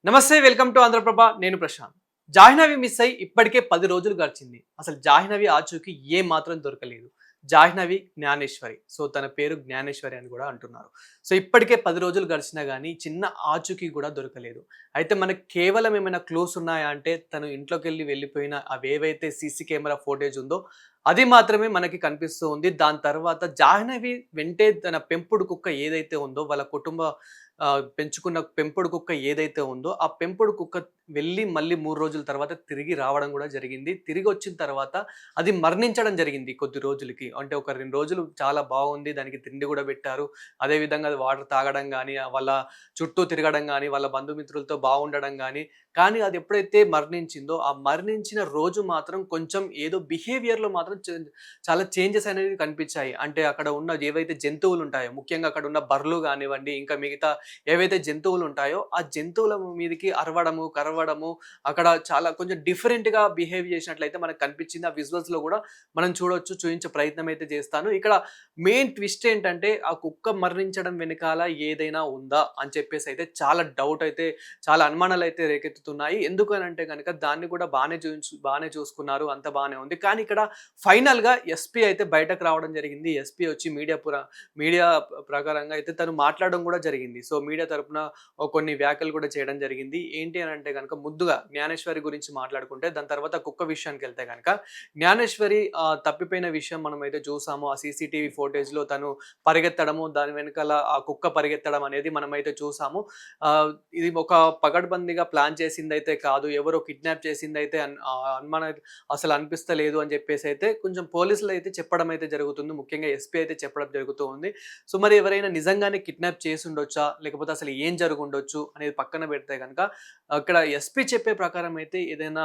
నమస్తే, welcome to Andhraprabha. నేను Prashanth. Jahnavi miss అయి ఇప్పటికే 10 రోజులు గడిచింది. అసలు జాహ్నవి ఆచూకీ ఏ మాత్రం దొరకలేదు. జాహ్నవి జ్ఞానేశ్వరి. సో తన పేరు జ్ఞానేశ్వరి అని కూడా అంటున్నారు. సో ఇప్పటికే 10 రోజులు గడిచినా గానీ చిన్న ఆచూకీ కూడా దొరకలేదు. అయితే మనకు కేవలం ఏమైనా క్లూస్ ఉన్నాయా అంటే తను ఇంట్లోకెళ్ళి వెళ్ళిపోయిన అవేవైతే సీసీ కెమెరా ఫుటేజ్ ఉందో అది మాత్రమే మనకి కనిపిస్తూ ఉంది. దాని తర్వాత జాహ్నవి వెంటే తన పెంపుడు కుక్క ఏదైతే ఉందో వాళ్ళ కుటుంబ పెంచుకున్న పెంపుడు కుక్క ఏదైతే ఉందో ఆ పెంపుడు కుక్క వెళ్ళి మళ్ళీ 3 రోజుల తర్వాత తిరిగి రావడం కూడా జరిగింది. తిరిగి వచ్చిన తర్వాత అది మరణించడం జరిగింది కొద్ది రోజులకి. అంటే ఒక 2 రోజులు చాలా బాగుంది. దానికి తిండి కూడా పెట్టారు. అదేవిధంగా అది వాటర్ తాగడం గానీ, వాళ్ళ చుట్టూ తిరగడం గానీ, వాళ్ళ బంధుమిత్రులతో బాగుండడం గానీ, కానీ అది ఎప్పుడైతే మరణించిందో ఆ మరణించిన రోజు మాత్రం కొంచెం ఏదో బిహేవియర్‌లో మాత్రం చాలా చేంజెస్ అనేవి కనిపించాయి. అంటే అక్కడ ఉన్న ఏవైతే జంతువులు ఉంటాయో, ముఖ్యంగా అక్కడ ఉన్న బర్రెలు గానివ్వండి, ఇంకా మిగతా ఏవైతే జంతువులు ఉంటాయో ఆ జంతువుల మీదకి అరవడము, కరవడము, అక్కడ చాలా కొంచెం డిఫరెంట్‌గా బిహేవ్ చేసినట్లయితే మనకు కనిపించింది. ఆ విజువల్స్‌లో కూడా మనం చూడొచ్చు. చూయించే ప్రయత్నం అయితే చేస్తాను. ఇక్కడ మెయిన్ ట్విస్ట్ ఏంటంటే ఆ కుక్క మరణించడం వెనకాల ఏదైనా ఉందా అని చెప్పేసి అయితే చాలా డౌట్ అయితే, చాలా అనుమానాలు అయితే రేకెత్తుతున్నాయి. ఎందుకనంటే గనక దాన్ని కూడా బానే చూసుకున్నారు. అంత బానే ఉంది. కానీ ఇక్కడ ఫైనల్‌గా ఎస్పీ అయితే బయటకు రావడం జరిగింది. ఎస్పీ వచ్చి మీడియా ప్రకారంగా అయితే తను మాట్లాడడం కూడా జరిగింది. సో మీడియా తరపున కొన్ని వ్యాఖ్యలు కూడా చేయడం జరిగింది. ఏంటి అనంటే గనక ముందుగా జ్ఞానేశ్వరి గురించి మాట్లాడుకుంటే దాని తర్వాత కుక్క విషయానికెళ్తే గనక జ్ఞానేశ్వరి తప్పిపోయిన విషయం మనమైతే చూసాము. ఆ సీసీటీవీ ఫుటేజ్‌లో తను పరిగెత్తడము, దాని వెనకాల ఆ కుక్క పరిగెత్తడం అనేది మనమైతే చూసాము. ఇది ఒక పకడ్బందీగా ప్లాన్ చేసిందైతే కాదు. ఎవరో కిడ్నాప్ చేసిందైతే అనుమానం అసలు అనిపిస్తలేదు అని చెప్పేసి అయితే కొంచెం పోలీసులు అయితే చెప్పడం అయితే జరుగుతుంది. ముఖ్యంగా ఎస్పీ అయితే చెప్పడం జరుగుతూ ఉంది. సో మరి ఎవరైనా నిజంగానే కిడ్నాప్ చేసుండొచ్చా? లేకపోతే అసలు ఏం జరుగుండొచ్చు అనేది పక్కన పెడితే గనక అక్కడ ఎస్పీ చెప్పే ప్రకారం అయితే ఏదైనా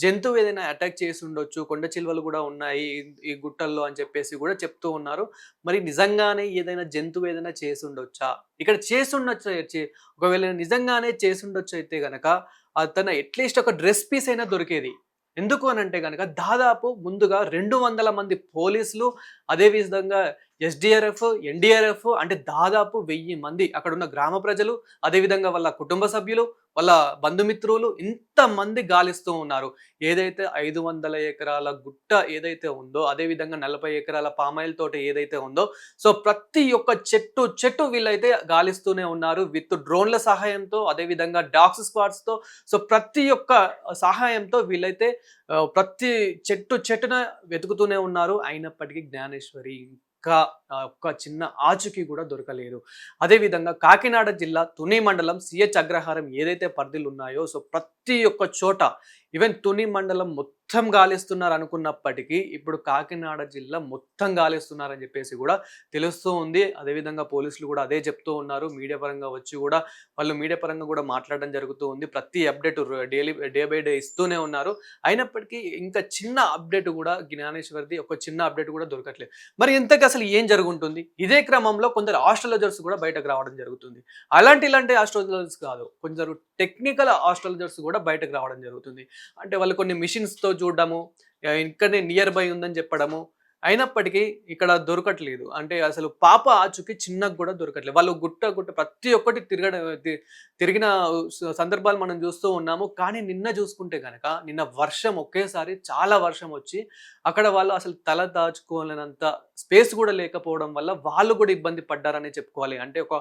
జంతువు ఏదైనా అటాక్ చేసి ఉండొచ్చు. కొండ చిలువలు కూడా ఉన్నాయి ఈ గుట్టల్లో అని చెప్పేసి కూడా చెప్తూ ఉన్నారు. మరి నిజంగానే ఏదైనా జంతువు ఏదైనా చేసుండొచ్చా? ఇక్కడ చేసుండొచ్చు ఒకవేళ నిజంగానే చేసుండొచ్చు అయితే గనక తన అట్‌లీస్ట్ ఒక డ్రెస్ పీస్ అయినా దొరికేది. ఎందుకు అనంటే గనక దాదాపు ముందుగా 200 మంది పోలీసులు, అదే విధంగా ఎస్‌డీఆర్‌ఎఫ్, ఎన్‌డీఆర్‌ఎఫ్ అంటే దాదాపు 1000 మంది అక్కడున్న గ్రామ ప్రజలు, అదేవిధంగా వాళ్ళ కుటుంబ సభ్యులు, వాళ్ళ బంధుమిత్రులు ఇంతమంది గాలిస్తూ ఉన్నారు. ఏదైతే 500 ఎకరాల గుట్ట ఏదైతే ఉందో, అదేవిధంగా 40 ఎకరాల పామాయిల్ తోట ఏదైతే ఉందో, సో ప్రతి ఒక్క చెట్టు వీళ్ళైతే గాలిస్తూనే ఉన్నారు. విత్ డ్రోన్‌ల సహాయంతో, అదేవిధంగా డాగ్స్ స్క్వాడ్స్‌తో, సో ప్రతి ఒక్క సహాయంతో వీళ్ళైతే ప్రతి చెట్టున వెతుకుతూనే ఉన్నారు. అయినప్పటికీ జ్ఞానేశ్వరి ఇంకా ఒక్క చిన్న ఆచూకీ కూడా దొరకలేదు. అదేవిధంగా కాకినాడ జిల్లా తుని మండలం సిహెచ్ అగ్రహారం ఏదైతే పరిధులున్నాయో, సో ప్రతి ఒక్క చోట ఈవెన్ తుని మండలం మొత్తం గాలిస్తున్నారు అనుకున్నప్పటికీ ఇప్పుడు కాకినాడ జిల్లా మొత్తం గాలిస్తున్నారని చెప్పేసి కూడా తెలుస్తూ ఉంది. అదేవిధంగా పోలీసులు కూడా అదే చెప్తూ ఉన్నారు. మీడియా పరంగా వచ్చి కూడా వాళ్ళు మీడియా పరంగా కూడా మాట్లాడడం జరుగుతూ ఉంది. ప్రతి అప్డేట్ డే బై డే ఇస్తూనే ఉన్నారు. అయినప్పటికీ ఇంకా చిన్న అప్డేట్ కూడా జ్ఞానేశ్వరిది ఒక చిన్న అప్డేట్ కూడా దొరకట్లేదు. మరి ఇంతకీ అసలు ఏం జరుగుంటుంది? ఇదే క్రమంలో కొందరు ఆస్ట్రాలజర్స్ కూడా బయటకు రావడం జరుగుతుంది. ఇలాంటి ఆస్ట్రాలజర్స్ కాదు. కొందరు టెక్నికల్ ఆస్ట్రాలజర్స్ కూడా బయటకు రావడం జరుగుతుంది. అంటే వాళ్ళు కొన్ని మిషన్స్‌తో చూడడము, ఇక్కడనే నియర్ బై ఉందని చెప్పడము. అయినప్పటికీ ఇక్కడ దొరకట్లేదు. అంటే అసలు పాప ఆచూకీ చిన్నగా కూడా దొరకట్లేదు. వాళ్ళు గుట్ట ప్రతి ఒక్కటి తిరిగిన సందర్భాలు మనం చూస్తూ ఉన్నాము. కానీ నిన్న చూసుకుంటే గనక నిన్న వర్షం ఒకేసారి చాలా వర్షం వచ్చి అక్కడ వాళ్ళు అసలు తల దాచుకోలేనంత స్పేస్ కూడా లేకపోవడం వల్ల వాళ్ళు కూడా ఇబ్బంది పడ్డారనే చెప్పుకోవాలి. అంటే ఒక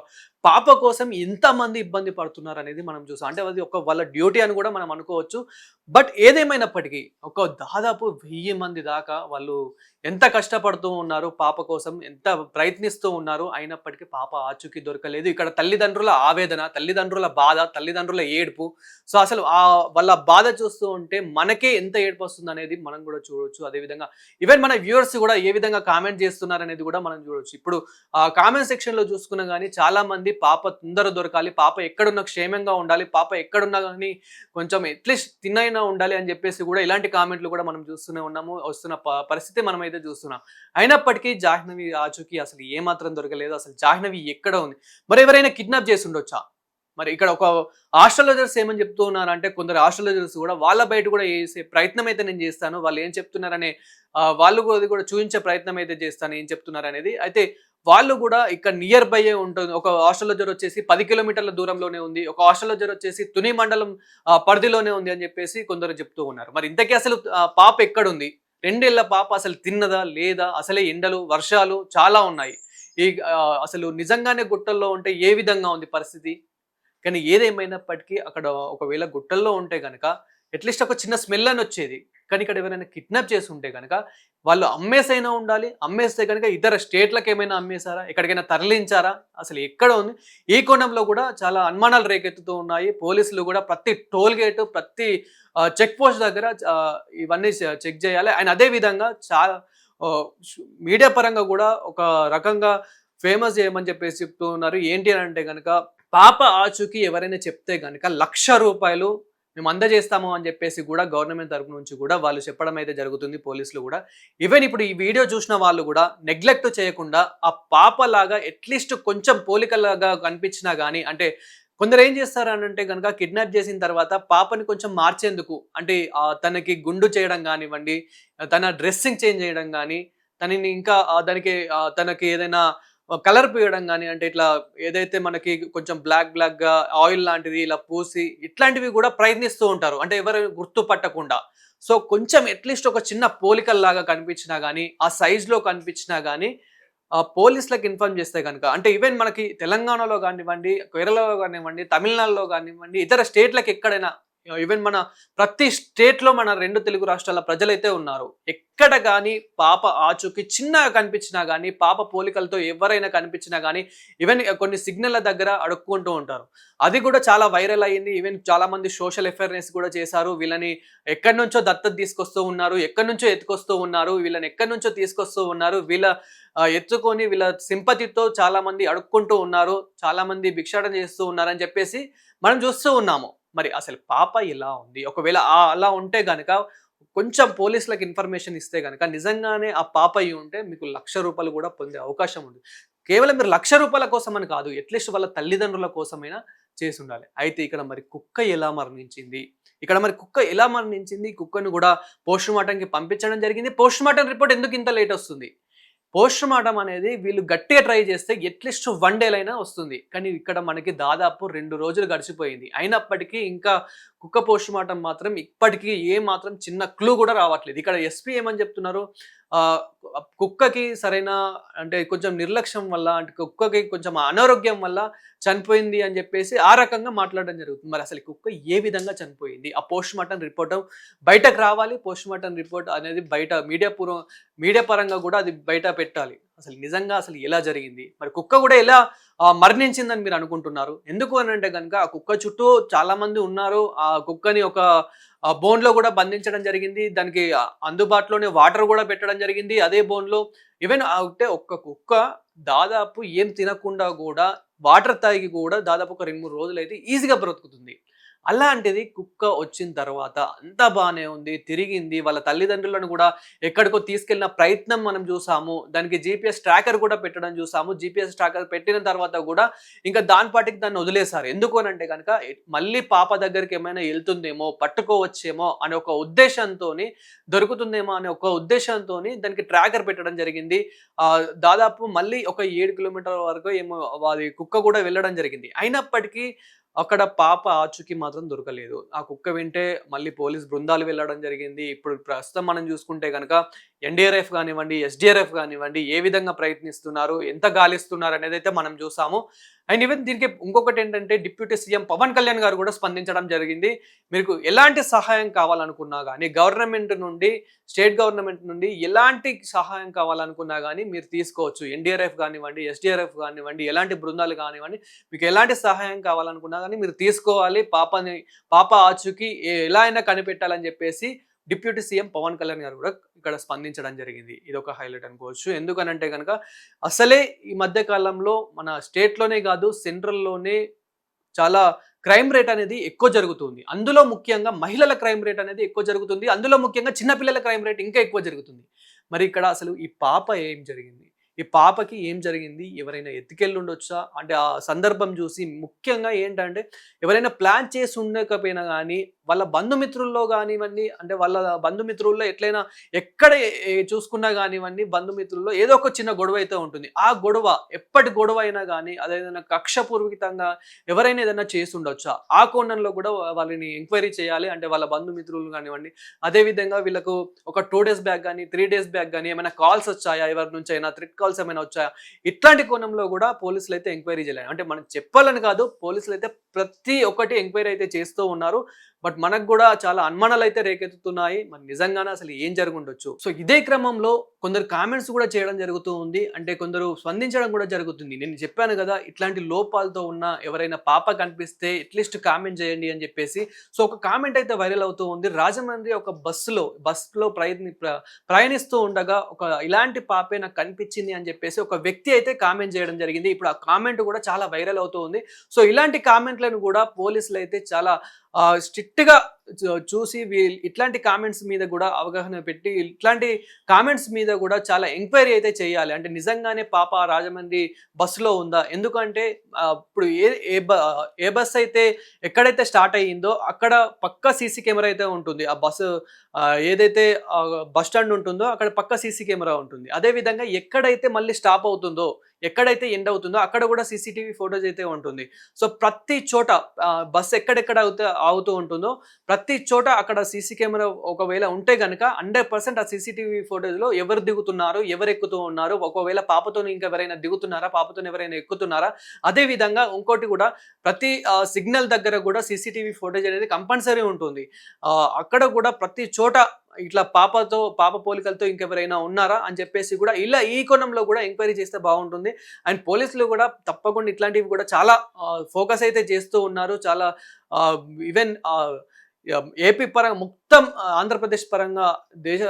పాప కోసం ఎంతమంది ఇబ్బంది పడుతున్నారనేది మనం చూసాం. అంటే అది ఒక వాళ్ళ డ్యూటీ అని కూడా మనం అనుకోవచ్చు. బట్ ఏదేమైనప్పటికీ ఒక దాదాపు 1000 మంది దాకా వాళ్ళు ఎంత కష్టపడుతూ ఉన్నారు పాప కోసం, ఎంత ప్రయత్నిస్తూ ఉన్నారు. అయినప్పటికీ పాప ఆచూకీ దొరకలేదు. ఇక్కడ తల్లిదండ్రుల ఆవేదన, తల్లిదండ్రుల బాధ, తల్లిదండ్రుల ఏడుపు. సో అసలు వాళ్ళ బాధ చూస్తూ ఉంటే మనకే ఎంత ఏడుపొస్తుందనేది మనం కూడా చూడొచ్చు. అదేవిధంగా ఈవెన్ మన వ్యూవర్స్ కూడా ఏ విధంగా కామెంట్ చేస్తున్నారనేది కూడా మనం చూడొచ్చు. ఇప్పుడు కామెంట్ సెక్షన్‌లో చూసుకున్నా గానీ చాలా మంది పాప తొందర దొరకాలి, పాప ఎక్కడున్నా క్షేమంగా ఉండాలి, పాప ఎక్కడున్నా గానీ కొంచెం అట్‌లీస్ట్ తిన్నైనా ఉండాలి అని చెప్పేసి కూడా ఇలాంటి కామెంట్లు కూడా మనం చూస్తూనే ఉన్నాము. వస్తున్న పరిస్థితి మనమైతే చూస్తున్నాం. అయినప్పటికీ జాహ్నవి ఆచూకీ అసలు ఏమాత్రం దొరకలేదు. అసలు జాహ్నవి ఎక్కడ ఉంది? మరి ఎవరైనా కిడ్నాప్ చేసి ఉండొచ్చా? మరి ఇక్కడ ఒక ఆస్ట్రాలజర్స్ ఏమని చెప్తూ ఉన్నారంటే కొందరు ఆస్ట్రాలజర్స్ కూడా వాళ్ళ బయట కూడా ఏసే ప్రయత్నం అయితే నేను చేస్తాను. వాళ్ళు ఏం చెప్తున్నారనే వాళ్ళు అది కూడా చూయించే ప్రయత్నం అయితే చేస్తాను ఏం చెప్తున్నారనేది. అయితే వాళ్ళు కూడా ఇక్కడ నియర్ బై ఉంటుంది. ఒక హాస్టల్ వచ్చేసి 10 కిలోమీటర్ల దూరంలోనే ఉంది. ఒక హాస్టల్ వచ్చేసి తుని మండలం పరిధిలోనే ఉంది అని చెప్పేసి కొందరు చెప్తూ ఉన్నారు. మరి ఇంతకీ అసలు పాప ఎక్కడుంది? 2 ఏళ్ల పాప అసలు తిన్నదా? లేదా? అసలే ఎండలు, వర్షాలు చాలా ఉన్నాయి. ఈ అసలు నిజంగానే గుట్టల్లో ఉంటే ఏ విధంగా ఉంది పరిస్థితి? కానీ ఏదేమైనప్పటికీ అక్కడ ఒకవేళ గుట్టల్లో ఉంటే గనక అట్‌లీస్ట్ ఒక చిన్న స్మెల్ అనొచ్చేది. కానీ ఇక్కడ ఎవరైనా కిడ్నాప్ చేసుంటే గనక వాళ్ళు అమ్మేసైనా ఉండాలి. అమ్మేస్తే గనక ఇతర స్టేట్‌లకేమైనా అమ్మేసారా? ఎక్కడికైనా తరలించారా? అసలు ఎక్కడ ఉంది? ఈ కోణంలో కూడా చాలా అనుమానాలు రేకెత్తుతూ ఉన్నాయి. పోలీసులు కూడా ప్రతి టోల్ గేట్, ప్రతి చెక్ పోస్ట్ దగ్గర ఇవన్నీ చెక్ చేయాలి. అండ్ అదే విధంగా ఆహ్, మీడియా పరంగా కూడా ఒక రకంగా ఫేమస్ చేయమని చెప్పేసి చెప్తూ ఉన్నారు. ఏంటి అనంటే గనక పాప ఆచూకీ ఎవరైనా చెప్తే గనక ₹1,00,000 మేము అందజేస్తాము అని చెప్పేసి కూడా గవర్నమెంట్ తరపు నుంచి కూడా వాళ్ళు చెప్పడం అయితే జరుగుతుంది పోలీసులు కూడా. ఈవెన్ ఇప్పుడు ఈ వీడియో చూసిన వాళ్ళు కూడా నెగ్లెక్ట్ చేయకుండా ఆ పాపలాగా అట్‌లీస్ట్ కొంచెం పోలికలాగా కనిపించినా గానీ అంటే కొందరు ఏం చేస్తారు అనంటే గనక కిడ్నాప్ చేసిన తర్వాత పాపని కొంచెం మార్చేందుకు అంటే తనకి గుండు చేయడం గానివ్వండి, తన డ్రెస్సింగ్ చేంజ్ చేయడం గానీ, తనని ఇంకా తనకి ఏదైనా కలర్ పూయడం గాని అంటే ఇట్లా ఏదైతే మనకి కొంచెం బ్లాక్‌గా ఆయిల్ లాంటిది ఇలా పూసి ఇట్లాంటివి కూడా ప్రయత్నిస్తూ ఉంటారు. అంటే ఎవరు గుర్తుపట్టకుండా. సో, కొంచెం అట్‌లీస్ట్ ఒక చిన్న పోలికల్లాగా కనిపించినా గాని, ఆ సైజ్‌లో కనిపించినా గాని పోలీసులకి ఇన్ఫార్మ్ చేస్తే గనక అంటే ఈవెన్ మనకి తెలంగాణలో గానివ్వండి, కేరళలో గానివ్వండి, తమిళనాడులో గానివ్వండి, ఇతర స్టేట్‌లకి ఎక్కడైనా ఈవెన్ మన ప్రతి స్టేట్‌లో మన 2 తెలుగు రాష్ట్రాల ప్రజలైతే ఉన్నారు. ఎక్కడ గాని పాప ఆచూకీ చిన్నగా కనిపించినా గాని, పాప పోలికలతో ఎవరైనా కనిపించినా గాని, ఈవెన్ కొన్ని సిగ్నల్‌ల దగ్గర అడుక్కుంటూ ఉంటారు. అది కూడా చాలా వైరల్ అయింది. ఈవెన్ చాలామంది సోషల్ అవేర్‌నెస్ కూడా చేశారు. వీళ్ళని ఎక్కడి నుంచో దత్తత తీసుకొస్తూ ఉన్నారు. ఎక్కడి నుంచో ఎత్తుకొస్తూ ఉన్నారు. వీళ్ళని ఎక్కడి నుంచో తీసుకొస్తూ ఉన్నారు. ఎత్తుకొని వీళ్ళ సింపతితో చాలామంది అడుక్కుంటూ ఉన్నారు. చాలామంది భిక్షాటన చేస్తూ ఉన్నారని చెప్పేసి మనం చూస్తూ ఉన్నాము. మరి అసలు పాప ఎలా ఉంది? ఒకవేళ అలా ఉంటే గనక కొంచెం పోలీసులకు ఇన్ఫర్మేషన్ ఇస్తే గనక నిజంగానే ఆ పాప అయ్యుంటే మీకు ₹1,00,000 కూడా పొందే అవకాశం ఉంది. కేవలం మీరు ₹1,00,000 కోసమని కాదు. అట్‌లీస్ట్ వాళ్ళ తల్లిదండ్రుల కోసమైనా చేసుండాలి. అయితే ఇక్కడ మరి కుక్క ఎలా మరణించింది? ఇక్కడ మరి కుక్క ఎలా మరణించింది? కుక్కను కూడా పోస్ట్‌మార్టంకి పంపించడం జరిగింది. పోస్ట్‌మార్టం రిపోర్ట్ ఎందుకు ఇంత లేట్ వస్తుంది? పోస్ట్‌మార్టం అనేది వీళ్ళు గట్టిగా ట్రై చేస్తే అట్‌లీస్ట్ 1 డేలైనా వస్తుంది. కానీ ఇక్కడ మనకి దాదాపు 2 రోజులు గడిచిపోయింది. అయినప్పటికీ ఇంకా కుక్క పోస్ట్‌మార్టం మాత్రం ఇప్పటికి ఏమాత్రం చిన్న క్లూ కూడా రావట్లేదు. ఇక్కడ ఎస్పీ ఏమని చెప్తున్నారు? ఆహ్, కుక్కకి సరైన అంటే కొంచెం నిర్లక్ష్యం వల్ల అంటే కుక్కకి కొంచెం అనారోగ్యం వల్ల చనిపోయింది అని చెప్పేసి ఆ రకంగా మాట్లాడడం జరుగుతుంది. మరి అసలు ఈ కుక్క ఏ విధంగా చనిపోయింది? ఆ పోస్ట్‌మార్టం రిపోర్ట్ బయటకు రావాలి. పోస్ట్‌మార్టం రిపోర్ట్ అనేది బయట మీడియా పరంగా కూడా అది బయట పెట్టాలి. అసలు నిజంగా అసలు ఎలా జరిగింది? మరి కుక్క కూడా ఎలా మరణించిందని మీరు అనుకుంటున్నారు? ఎందుకు అనంటే గనుక ఆ కుక్క చుట్టూ చాలామంది ఉన్నారు. ఆ కుక్కని ఒక బోన్‌లో కూడా బంధించడం జరిగింది. దానికి అందుబాటులోనే వాటర్ కూడా పెట్టడం జరిగింది. అదే బోన్‌లో ఈవెన్ అంటే ఒక్క కుక్క దాదాపు ఏం తినకుండా గూడా వాటర్ తాగి కూడా దాదాపు ఒక 2, 3 రోజులైతే ఈజీగా బ్రతుకుతుంది. అలాంటిది కుక్క వచ్చిన తర్వాత అంతా బానే ఉంది. తిరిగింది. వాళ్ళ తల్లిదండ్రులను గూడా ఎక్కడికో తీసుకెళ్ళిన ప్రయత్నం మనం జూసాము. దానికి జీపీఎస్ ట్రాకర్ కూడా పెట్టడం జూసాము. జీపీఎస్ ట్రాకర్ పెట్టిన తర్వాత గూడా ఇంకా దాని పాటికి దాన్ని వదిలేసారు. ఎందుకు అనంటే గనక మళ్ళీ పాప దగ్గరికి ఏమైనా ఎళ్తుందేమో, పట్టుకోవచ్చేమో అనే ఒక ఉద్దేశంతోని దొరుకుతుందేమో అనే ఒక ఉద్దేశంతోని దానికి ట్రాకర్ పెట్టడం జరిగింది. దాదాపు మళ్ళీ ఒక 7 కిలోమీటర్ల వరకు ఏమో అది కుక్క గూడా వెళ్ళడం జరిగింది. అయినప్పటికీ అక్కడ పాప ఆచూకీ మాత్రం దొరకలేదు. ఆ కుక్క వెంటే మళ్ళీ పోలీస్ బృందాలు వెళ్ళడం జరిగింది. ఇప్పుడు ప్రస్తుతం మనం చూసుకుంటే గనక ఎన్‌డీఆర్‌ఎఫ్ గానివ్వండి, ఎస్‌డీఆర్‌ఎఫ్ గానివ్వండి ఏ విధంగా ప్రయత్నిస్తున్నారు, ఎంత గాలిస్తున్నారు అనేదైతే మనం చూసాము. అండ్ ఈవెన్ దీనికి ఇంకొకటేంటంటే డిప్యూటీ సీఎం పవన్ కళ్యాణ్ గారు కూడా స్పందించడం జరిగింది. మీకు ఎలాంటి సహాయం కావాలనుకున్నా గానీ గవర్నమెంట్ నుండి, స్టేట్ గవర్నమెంట్ నుండి ఎలాంటి సహాయం కావాలనుకున్నా గానీ మీరు తీసుకోవచ్చు. ఎన్‌డీఆర్‌ఎఫ్ గానివ్వండి, ఎస్‌డీఆర్‌ఎఫ్ గానివ్వండి, ఎలాంటి బృందాలు గానివ్వండి మీకు ఎలాంటి సహాయం కావాలనుకున్నా గానీ మీరు తీసుకోవాలి. పాప ఆచూకీ ఎలా అయినా కనిపెట్టాలని జెప్పేసి డిప్యూటీ సీఎం పవన్ కళ్యాణ్ గారు గూడా ఇక్కడ స్పందించడం జరిగింది. ఇదొక హైలైట్ అనుకోవచ్చు. ఎందుకనంటే గనక అసలే ఈ మధ్య కాలంలో మన స్టేట్‌లోనే గాదు సెంట్రల్‌లోనే చాలా క్రైమ్ రేట్ అనేది ఎక్కువ జరుగుతుంది. అందులో ముఖ్యంగా మహిళల క్రైమ్ రేట్ అనేది ఎక్కువ జరుగుతుంది. అందులో ముఖ్యంగా చిన్న పిల్లల క్రైమ్ రేట్ ఇంకా ఎక్కువ జరుగుతుంది. మరి ఇక్కడ అసలు ఈ పాప ఏం జరిగింది? ఈ పాపకి ఏం జరిగింది? ఎవరైనా ఎత్తుకెళ్ళుండొచ్చా? అంటే ఆ సందర్భం జూసి ముఖ్యంగా ఏంటంటే ఎవరైనా ప్లాన్ చేసి ఉండకపోయినా గానీ వాళ్ళ బంధుమిత్రుల్లో గానివ్వండి, అంటే వాళ్ళ బంధుమిత్రుల్లో ఎట్లైనా ఎక్కడ చూసుకున్నా గానివ్వండి, బంధుమిత్రుల్లో ఏదో ఒక చిన్న గొడవ అయితే ఉంటుంది. ఆ గొడవ ఎప్పటి గొడవ అయినా గానీ, అదేదైనా కక్షపూర్వకంగా ఎవరైనా ఏదైనా చేసుండొచ్చా? ఆ కోణంలో కూడా వాళ్ళని ఎంక్వైరీ చేయాలి. అంటే వాళ్ళ బంధుమిత్రులు గానివ్వండి, అదే విధంగా వీళ్ళకు ఒక 2 డేస్ బ్యాక్ గాని, 3 డేస్ బ్యాక్ గాని ఏమైనా కాల్స్ వచ్చాయా? ఎవరి నుంచైనా థ్రెట్ కాల్స్ ఏమైనా వచ్చాయా? ఇట్లాంటి కోణంలో కూడా పోలీసులైతే ఎంక్వైరీ చేయాలి. అంటే మనం చెప్పాలని కాదు, పోలీసులైతే ప్రతి ఒక్కటి ఎంక్వైరీ అయితే చేస్తూ ఉన్నారు. బట్ మనకు గూడా చాలా అనుమానాలైతే రేకెత్తుతున్నాయి. మరి నిజంగానే అసలు ఏం జరిగుండొచ్చు? సో, ఇదే క్రమంలో కొందరు కామెంట్స్ గూడా చేయడం జరుగుతూ ఉంది. అంటే కొందరు స్పందించడం గూడా జరుగుతుంది. నేను చెప్పాను గదా! ఇట్లాంటి లోపాలతో ఉన్న ఎవరైనా పాప కనిపిస్తే అట్‌లీస్ట్ కామెంట్ చేయండి అని జెప్పేసి. సో, ఒక కామెంట్ అయితే వైరల్ అవుతూ ఉంది. రాజమండ్రి ఒక బస్‌లో ప్రయాణిస్తూ ఉండగా ఇలాంటి పాపే నాకు కనిపించింది అని జెప్పేసి ఒక వ్యక్తి అయితే కామెంట్ చేయడం జరిగింది. ఇప్పుడు ఆ కామెంట్ గూడా చాలా వైరల్ అవుతూ ఉంది. సో, ఇలాంటి కామెంట్‌లను గూడా పోలీసులైతే చాలా స్ట్రిక్ట్‌గా చూసి ఇట్లాంటి కామెంట్స్ మీద గూడా అవగాహన పెట్టి, ఇట్లాంటి కామెంట్స్ మీద గూడా చాలా ఎంక్వైరీ అయితే చేయాలి. అంటే నిజంగానే పాప రాజమండ్రి బస్సులో ఉందా? ఎందుకంటే ఇప్పుడు ఏ ఏ బ ఏ బస్ అయితే ఎక్కడైతే స్టార్ట్ అయ్యిందో అక్కడ పక్కా సీసీ కెమెరా అయితే ఉంటుంది. ఆ బస్సు ఏదైతే బస్ స్టాండ్ ఉంటుందో అక్కడ పక్కా సీసీ కెమెరా ఉంటుంది. అదే విధంగా ఎక్కడైతే మళ్ళీ స్టాప్ అవుతుందో, ఎక్కడైతే ఎండ్ అవుతుందో అక్కడ గూడా సీసీటీవీ ఫుటేజ్ అయితే ఉంటుంది. సో, ప్రతి చోట బస్ ఎక్కడెక్కడ ఆగుతూ ఉంటుందో ప్రతి చోట అక్కడ సీసీ కెమెరా ఒకవేళ ఉంటే గనక 100% ఆ సీసీటీవీ ఫుటేజ్‌లో ఎవరు దిగుతున్నారు? ఎవరు ఎక్కుతూ ఉన్నారు? ఒకవేళ పాపతోని ఇంకెవరైనా దిగుతున్నారా? పాపతోని ఎవరైనా ఎక్కుతున్నారా? అదే విధంగా ఇంకోటి గూడా ప్రతి సిగ్నల్ దగ్గర గూడా సీసీటీవీ ఫుటేజ్ అనేది కంపల్సరీ ఉంటుంది. అక్కడ గూడా ప్రతి చోట ఇట్లా పాప పోలికలతో ఇంకెవరైనా ఉన్నారా? అని చెప్పేసి గూడా ఇలా ఈ కోణంలో గూడా ఎంక్వైరీ చేస్తే బావుంటుంది. అండ్ పోలీసులు గూడా తప్పకుండా ఇట్లాంటివి గూడా చాలా ఫోకస్ అయితే చేస్తూ ఉన్నారు. చాలా ఆహ్, ఈవెన్ ఏపీ పరంగా మొత్తం ఆంధ్రప్రదేశ్ పరంగా దేశ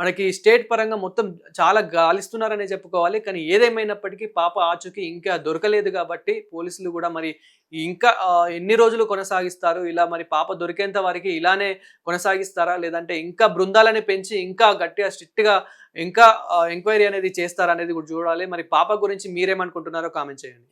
మనకి స్టేట్ పరంగా మొత్తం చాలా గాలిస్తున్నారనే చెప్పుకోవాలి. కానీ ఏదేమైనప్పటికీ పాప ఆచూకీ ఇంకా దొరకలేదు గాబట్టి పోలీసులు గూడా మరి ఇంకా ఎన్ని రోజులు కొనసాగిస్తారు? ఇలా మరి పాప దొరికేంత వరకి ఇలానే కొనసాగిస్తారా? లేదంటే ఇంకా బృందాలని పెంచి ఇంకా గట్టిగా స్ట్రిక్ట్‌గా ఇంకా ఎంక్వైరీ అనేది చేస్తారా అనేది కూడా చూడాలి. మరి పాప గురించి మీరేమనుకుంటున్నారో కామెంట్ చేయండి.